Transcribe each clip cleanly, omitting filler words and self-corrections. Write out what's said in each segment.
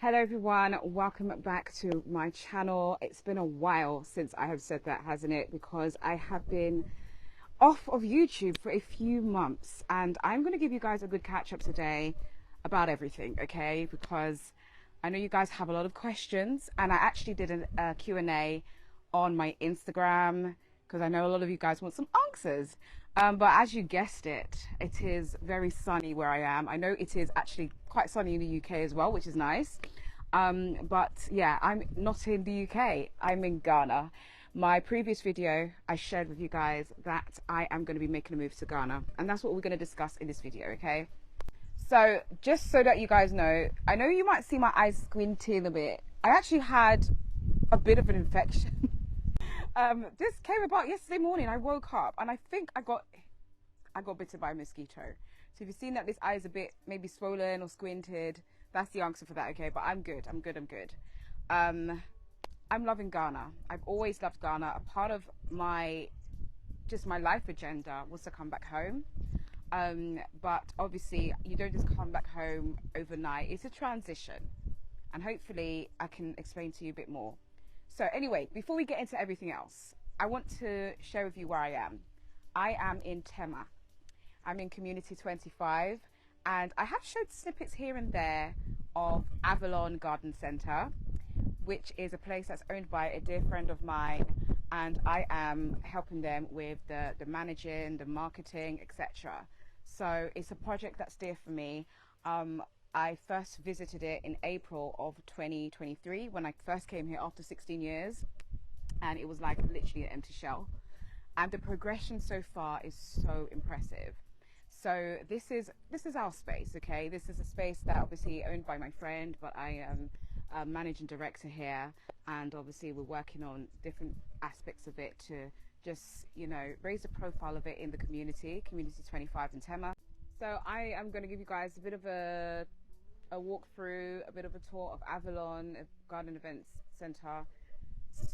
Hello everyone, welcome back to my channel. It's been a while since I have said that, hasn't it? Because I have been off of YouTube for a few months, and I'm going to give you guys a good catch up today about everything, okay? Because I know you guys have a lot of questions, and I actually did a Q&A on my Instagram because I know a lot of you guys want some answers. But as you guessed it, it is very sunny where I am. I know it is actually quite sunny in the UK as well, which is nice. But yeah, I'm not in the UK. I'm in Ghana. My previous video, I shared with you guys that I am going to be making a move to Ghana. And that's what we're going to discuss in this video, okay? So just so that you guys know, I know you might see my eyes squinting a bit. I actually had a bit of an infection. This came about yesterday morning. I woke up and I think I got bitten by a mosquito. So if you've seen that this eye is a bit maybe swollen or squinted, that's the answer for that, okay? But I'm good. I'm loving Ghana. I've always loved Ghana. A part of my life agenda was to come back home. But obviously you don't just come back home overnight. It's a transition, and hopefully I can explain to you a bit more. So anyway, before we get into everything else, I want to share with you where I am. I am in Tema. I'm in Community 25, and I have showed snippets here and there of Avalon Garden Centre, which is a place that's owned by a dear friend of mine, and I am helping them with the managing, the marketing, etc. So it's a project that's dear for me. I first visited it in April of 2023 when I first came here after 16 years, and it was like literally an empty shell. And the progression so far is so impressive. So this is our space, okay? This is a space that obviously owned by my friend, but I am a managing director here, and obviously we're working on different aspects of it to just, you know, raise the profile of it in the community 25 in Tema. So I am going to give you guys a bit of a walkthrough, a bit of a tour of Avalon Garden Events Centre,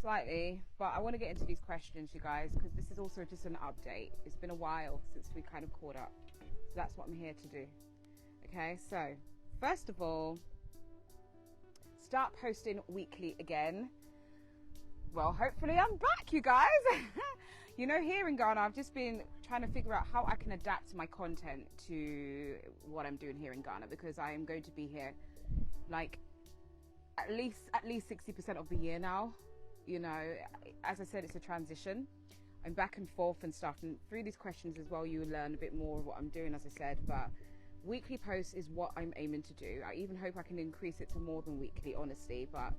slightly, but I want to get into these questions, you guys, because this is also just an update. It's been a while since we kind of caught up, so that's what I'm here to do. Okay, so first of all, start posting weekly again. Well, hopefully I'm back, you guys. You know, here in Ghana, I've just been trying to figure out how I can adapt my content to what I'm doing here in Ghana, because I am going to be here like at least 60% of the year now. You know, as I said, it's a transition. I'm back and forth and stuff, and through these questions as well, you will learn a bit more of what I'm doing, as I said. But weekly posts is what I'm aiming to do. I even hope I can increase it to more than weekly, honestly, but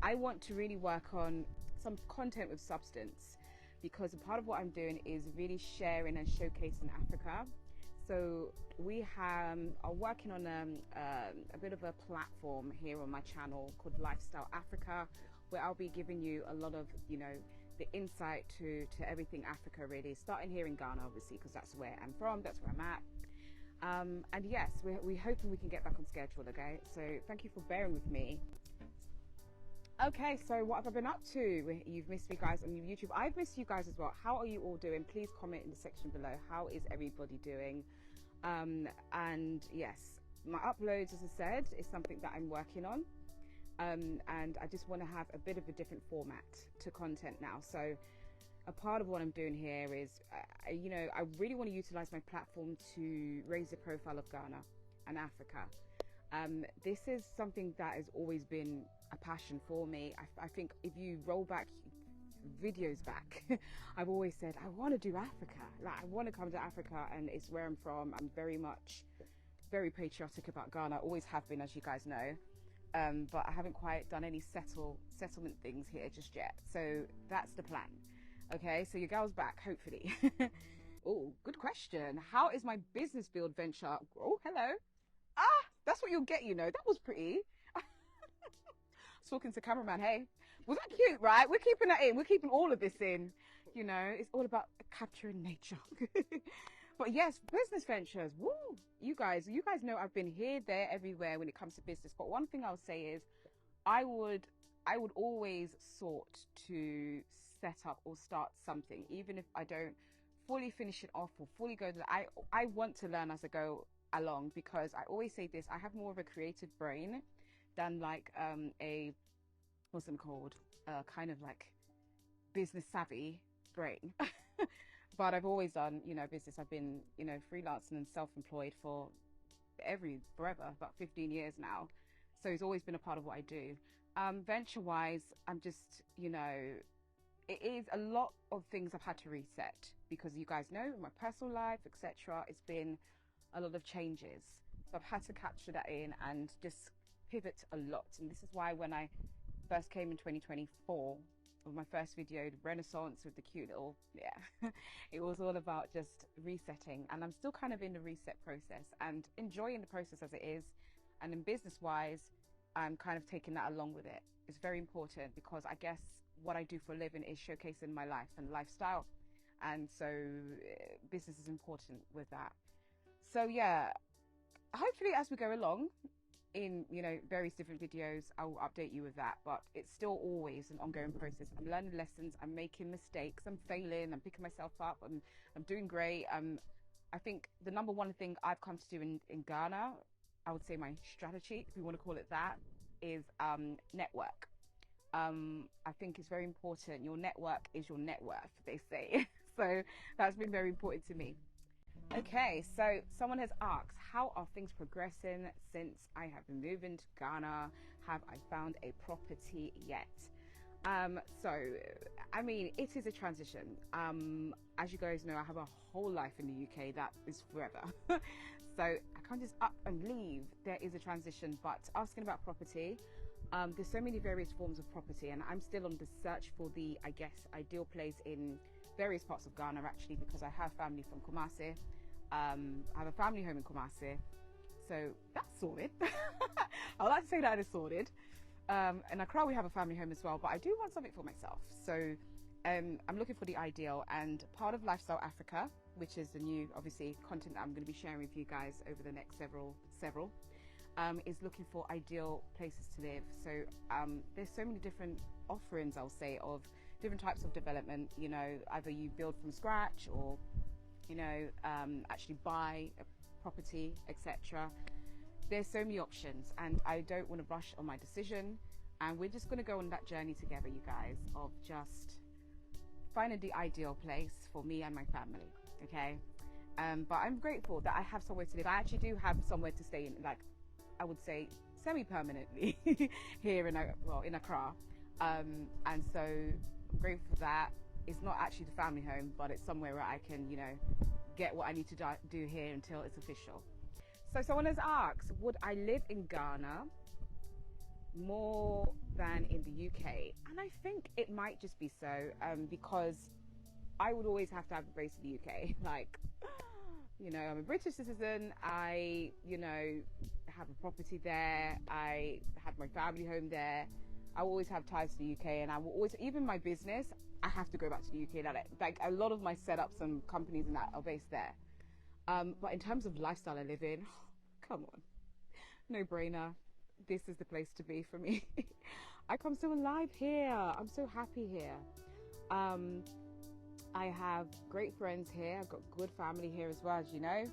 I want to really work on some content with substance, because a part of what I'm doing is really sharing and showcasing Africa. So we are working on a bit of a platform here on my channel called Lifestyle Africa, where I'll be giving you a lot of, you know, the insight to everything Africa, really, starting here in Ghana, obviously, because that's where I'm from, that's where I'm at. And yes, we're hoping we can get back on schedule, okay? So thank you for bearing with me. Okay, so what have I been up to? You've missed me, guys, on YouTube. I've missed you guys as well. How are you all doing? Please comment in the section below. How is everybody doing? And yes, my uploads, as I said, is something that I'm working on. And I just want to have a bit of a different format to content now. So a part of what I'm doing here is, you know, I really want to utilize my platform to raise the profile of Ghana and Africa. This is something that has always been a passion for me. I think if you roll back videos back, I've always said I want to do Africa. Like, I want to come to Africa, and it's where I'm from. I'm very patriotic about Ghana. I always have been, as you guys know. But I haven't quite done any settlement things here just yet. So that's the plan. Okay, so your girl's back, hopefully. Oh, good question. How is my business build venture? Oh, hello. That's what you'll get, you know. That was pretty. I was talking to cameraman. Hey, was that cute, right? We're keeping that in. We're keeping all of this in. You know, it's all about capturing nature. But yes, business ventures. Woo! You guys know I've been here, there, everywhere when it comes to business. But one thing I'll say is, I would always sort to set up or start something, even if I don't fully finish it off or fully go to I want to learn as I go along, because I always say this, I have more of a creative brain than like a, what's it called, kind of like business savvy brain. But I've always done, you know, business. I've been, you know, freelancing and self-employed for forever, about 15 years now. So it's always been a part of what I do. Venture wise, I'm just, you know, it is a lot of things I've had to reset, because you guys know, in my personal life, etc., it's been a lot of changes. So I've had to capture that in and just pivot a lot. And this is why when I first came in 2024 with my first video, the Renaissance, with the cute little, yeah, it was all about just resetting. And I'm still kind of in the reset process and enjoying the process as it is. And in business wise, I'm kind of taking that along with it. It's very important, because I guess what I do for a living is showcasing my life and lifestyle. And so business is important with that. So yeah, hopefully as we go along in, you know, various different videos, I will update you with that. But it's still always an ongoing process. I'm learning lessons, I'm making mistakes, I'm failing, I'm picking myself up, I'm doing great. I think the number one thing I've come to do in Ghana, I would say my strategy, if you want to call it that, is network. I think it's very important. Your network is your net worth, they say. So that's been very important to me. Okay, so someone has asked, how are things progressing since I have been moving to Ghana? Have I found a property yet? So, I mean, it is a transition. As you guys know, I have a whole life in the UK that is forever. So I can't just up and leave. There is a transition. But asking about property, there's so many various forms of property, and I'm still on the search for the, I guess, ideal place in various parts of Ghana, actually, because I have family from Kumasi. I have a family home in Kumasi. So that's sorted. I like to say that is sorted. In Accra, we have a family home as well, but I do want something for myself. So I'm looking for the ideal, and part of Lifestyle Africa, which is the new, obviously, content that I'm going to be sharing with you guys over the next several, is looking for ideal places to live. So there's so many different offerings, I'll say, of different types of development. You know, either you build from scratch, or, you know, actually buy a property, etc. There's so many options, and I don't want to rush on my decision, and we're just going to go on that journey together, you guys, of just finding the ideal place for me and my family. Okay, but I'm grateful that I have somewhere to live. I actually do have somewhere to stay in, like, I would say semi-permanently here in Accra, and so I'm grateful for that. It's not actually the family home, but it's somewhere where I can, you know, get what I need to do here until it's official. So someone has asked, would I live in Ghana more than in the UK? And I think it might just be so, because I would always have to have a base in the UK. Like, you know, I'm a British citizen. I, you know, have a property there. I have my family home there. I always have ties to the UK, and I will always, even my business, I have to go back to the UK. Like a lot of my setups and companies and that are based there. But in terms of lifestyle I live in, come on, no brainer. This is the place to be for me. I come so alive here. I'm so happy here. I have great friends here. I've got good family here as well, as you know.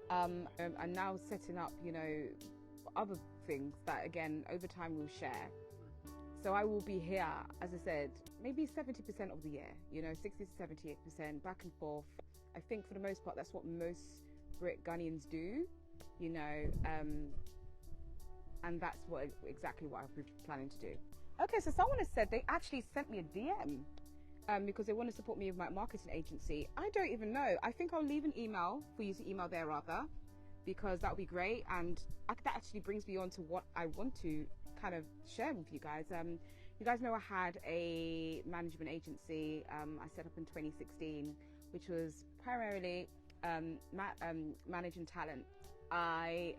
I'm now setting up, you know, other things that, again, over time we'll share. So I will be here, as I said, maybe 70% of the year, you know, 60 to 78%, back and forth. I think for the most part, that's what most Ghanaians do, you know, and that's exactly what I'm planning to do. Okay, so someone has said they actually sent me a DM because they want to support me with my marketing agency. I don't even know. I think I'll leave an email for you to email there, rather, because that would be great. And that actually brings me on to what I want to kind of share with you guys. You guys know I had a management agency I set up in 2016, which was primarily managing talent. I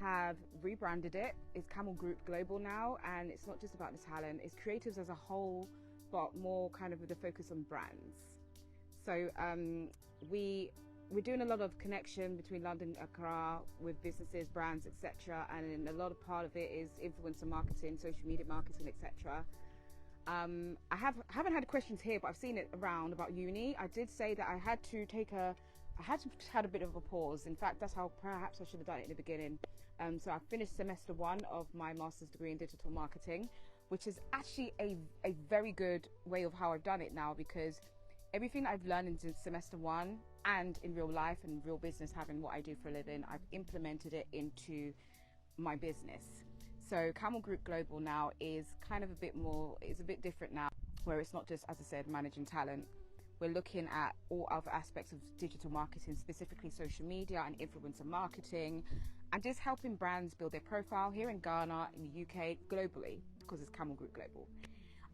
have rebranded it. It's Camel Group Global now, and it's not just about the talent, it's creatives as a whole, but more kind of with a focus on brands. So we're doing a lot of connection between London and Accra with businesses, brands, etc. And a lot of part of it is influencer marketing, social media marketing, etc. I haven't had questions here, but I've seen it around about uni. I did say that I had to have a bit of a pause. In fact, that's how perhaps I should have done it in the beginning. So I finished semester 1 of my master's degree in digital marketing, which is actually a very good way of how I've done it now, because everything I've learned in semester 1 and in real life and real business, having what I do for a living, I've implemented it into my business. So Camel Group Global now is kind of a bit different now, where it's not just, as I said, managing talent. We're looking at all other aspects of digital marketing, specifically social media and influencer marketing, and just helping brands build their profile here in Ghana, in the UK, globally, because it's Camel Group Global.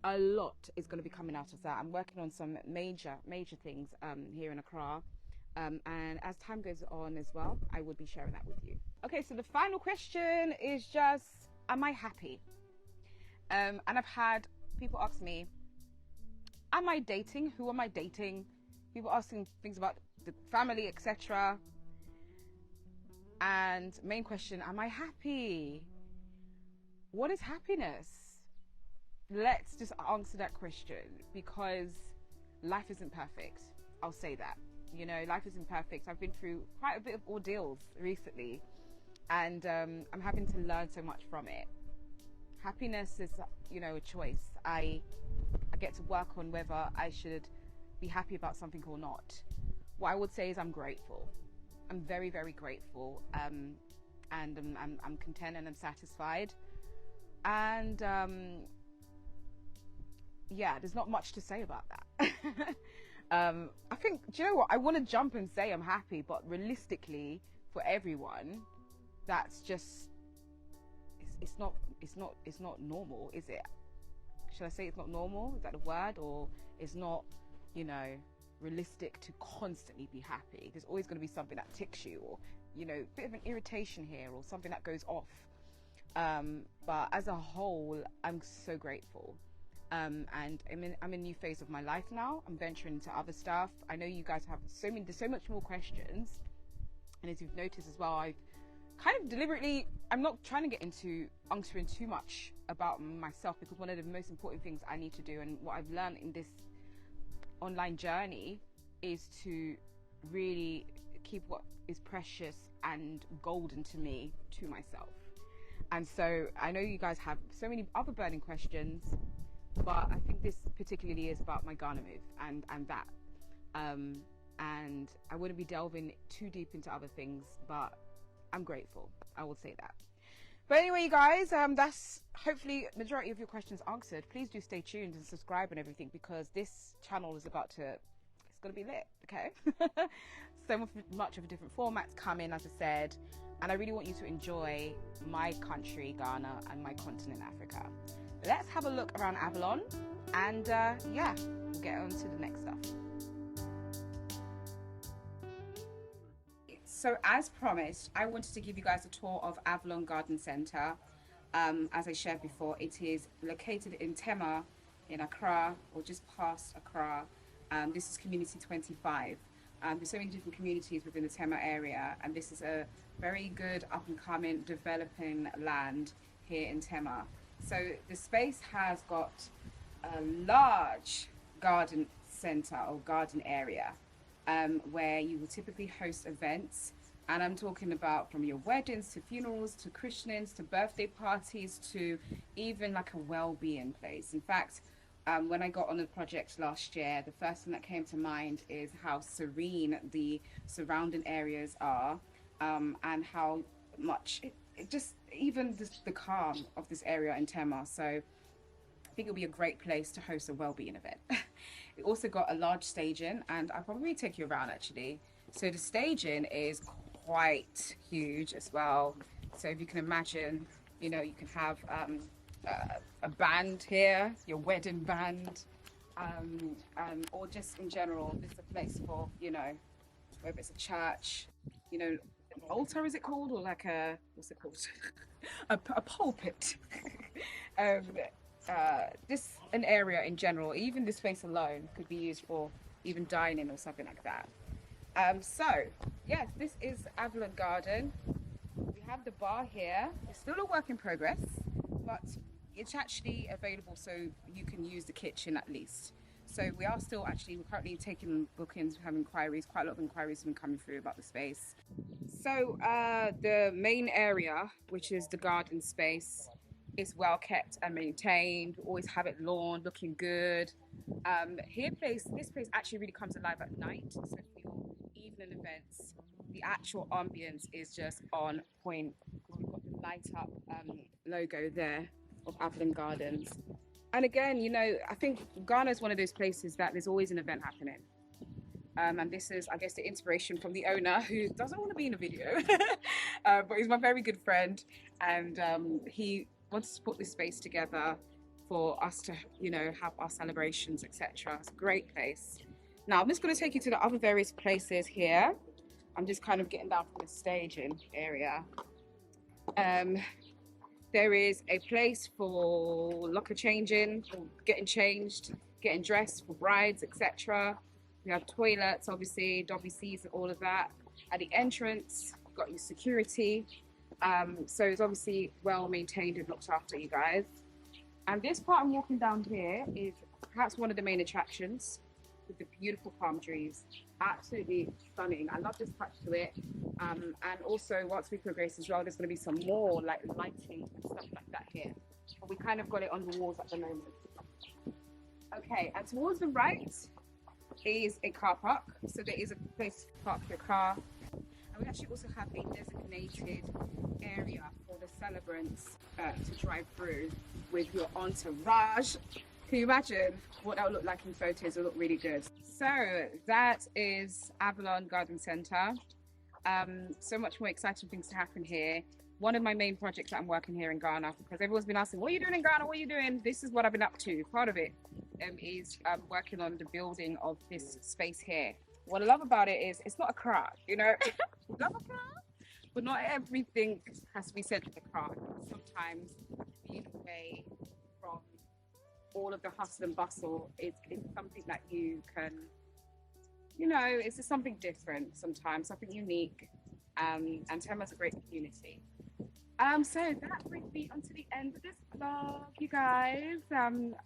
A lot is going to be coming out of that. I'm working on some major things here in Accra. And as time goes on as well, I will be sharing that with you. Okay, so the final question is just, am I happy? And I've had people ask me, am I dating? Who am I dating? People asking things about the family, etc. And main question, am I happy? What is happiness? Let's just answer that question, because life isn't perfect. I'll say that. You know, life isn't perfect. I've been through quite a bit of ordeals recently, and I'm having to learn so much from it. Happiness is, you know, a choice. I get to work on whether I should be happy about something or not. What I would say is I'm grateful. I'm very, very grateful, and I'm content and I'm satisfied. And yeah, there's not much to say about that. I think, do you know what? I want to jump and say I'm happy, but realistically, for everyone, that's just it's not normal, is it? Should I say it's not normal? Is that a word? Or it's not, you know, realistic to constantly be happy. There's always going to be something that ticks you, or, you know, a bit of an irritation here, or something that goes off. But as a whole, I'm so grateful. And I'm in a new phase of my life now. I'm venturing into other stuff. I know you guys have there's so much more questions. And as you've noticed as well, I've kind of deliberately, I'm not trying to get into answering too much about myself, because one of the most important things I need to do, and what I've learned in this online journey, is to really keep what is precious and golden to me to myself. And so I know you guys have so many other burning questions, but I think this particularly is about my Ghana move and that. And I wouldn't be delving too deep into other things, but I'm grateful. I will say that. But anyway, you guys, that's hopefully majority of your questions answered. Please do stay tuned and subscribe and everything, because this channel is it's going to be lit, okay? So much of a different formats coming, as I said, and I really want you to enjoy my country, Ghana, and my continent, Africa. Let's have a look around Avalon, and yeah, we'll get on to the next stuff. So as promised, I wanted to give you guys a tour of Avalon Garden Centre. As I shared before, it is located in Tema in Accra, or just past Accra. This is community 25. There's so many different communities within the Tema area, and this is a very good up-and-coming developing land here in Tema. So the space has got a large garden centre or garden area, where you will typically host events. And I'm talking about from your weddings to funerals to christenings to birthday parties to even like a well-being place. In fact, when I got on the project last year, the first thing that came to mind is how serene the surrounding areas are, and how much it just, even the calm of this area in Tema. So I think it'll be a great place to host a well-being event. It also got a large staging, and I'll probably take you around actually. So the staging is quite huge as well. So if you can imagine, you know, you can have a band here, your wedding band, or just in general, this is a place for, you know, whether it's a church, you know, an altar, is it called, or like a, what's it called? a pulpit. Just an area in general, even this space alone could be used for even dining or something like that. So yes, this is Avalon Garden. We have the bar here. It's still a work in progress, but it's actually available so you can use the kitchen at least. So we are still we're currently taking bookings, we have inquiries, quite a lot of inquiries have been coming through about the space. So the main area, which is the garden space, is well kept and maintained. We always have it lawn looking good. This place actually really comes alive at night. So for your evening events, the actual ambience is just on point. We've got the light up logo there of Avalon Gardens. And again, you know, I think Ghana is one of those places that there's always an event happening. And this is, I guess, the inspiration from the owner, who doesn't want to be in a video, but he's my very good friend, and he wants to put this space together for us to, you know, have our celebrations, etc. It's a great place. Now, I'm just going to take you to the other various places here. I'm just kind of getting down from the staging area. There is a place for locker changing, for getting changed, getting dressed for brides, etc. We have toilets, obviously, WCs and all of that. At the entrance, you've got your security. So it's obviously well maintained and looked after, you guys. And this part I'm walking down here is perhaps one of the main attractions, with the beautiful palm trees. Absolutely stunning. I love this touch to it. And also, once we progress as well, there's going to be some more like lighting and stuff like that here. But we kind of got it on the walls at the moment. Okay, and towards the right is a car park. So there is a place to park your car. And we actually also have a designated area for the celebrants to drive through with your entourage. Can you imagine what that would look like in photos? It will look really good. So that is Avalon Garden Centre. So much more exciting things to happen here. One of my main projects that I'm working here in Ghana, because everyone's been asking, what are you doing in Ghana? What are you doing? This is what I've been up to. Part of it is working on the building of this space here. What I love about it is it's not a craft, you know. Love a craft, but not everything has to be said with a craft. Sometimes being away from all of the hustle and bustle is something that you can, you know, it's just something different sometimes, something unique. And Tema's a great community. So that brings me onto the end of this vlog, you guys. I'm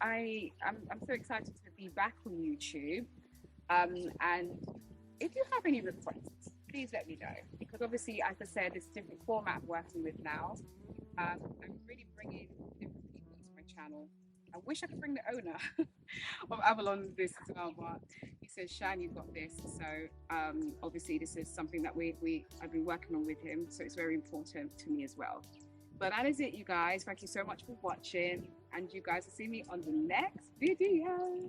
so excited to be back on YouTube. And if you have any requests, please let me know, because obviously, as I said, it's a different format I'm working with now. I'm really bringing different people into my channel. I wish I could bring the owner of Avalon this as well, but he says, Shan, you've got this. So obviously this is something that I've been working on with him, so it's very important to me as well. But that is it, you guys. Thank you so much for watching, and you guys will see me on the next video.